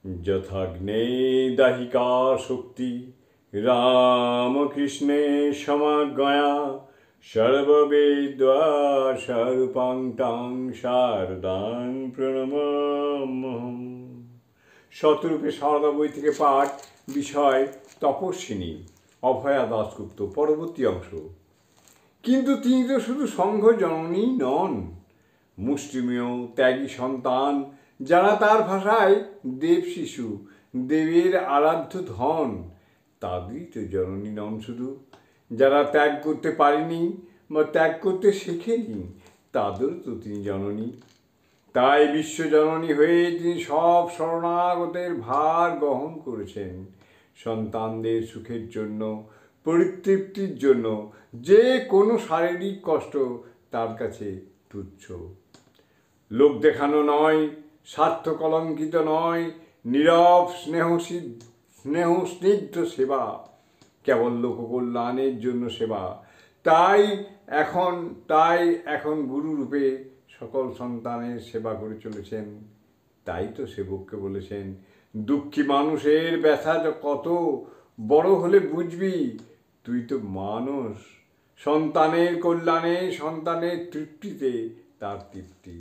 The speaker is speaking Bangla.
যথাগ্নে দাহিকা শক্তি রামকৃষ্ণে সমাজ্ঞয়া সর্ববেদ্যা স্বরূপাং তাং শারদাং প্রণমাম্যহম। শতরূপে সারদা বই থেকে পাঠ, বিষয় তপস্বিনী, অভয়া দাশগুপ্ত। পরবর্তী অংশ। কিন্তু তিনি তো শুধু সংঘ জননী নন, মুষ্টিমেয় ত্যাগী সন্তান, যারা তার ভাষায় দেব শিশু, দেবের আরাধ্য ধন। তাদেরই তো জননী নন শুধু, যারা ত্যাগ করতে পারেনি বা ত্যাগ করতে শেখেনি, তাদেরও তো তিনি জননী। তাই বিশ্বজননী হয়ে তিনি সব শরণাগতের ভার বহন করেছেন, সন্তানদের সুখের জন্য, পরিতৃপ্তির জন্য। যে কোনো শারীরিক কষ্ট তার কাছে তুচ্ছ। লোক দেখানো নয়, স্বার্থ কলঙ্কিত নয়, নীরব স্নেহস্নিগ্ধ সেবা, কেবল লোককল্যাণের জন্য সেবা। তাই এখন গুরুরূপে সকল সন্তানের সেবা করে চলেছেন। তাই তো সেবককে বলেছেন, দুঃখী মানুষের ব্যথা কত, বড় হলে বুঝবি, তুই তো মানুষ। সন্তানের কল্যাণে, সন্তানের তৃপ্তিতে তার তৃপ্তি।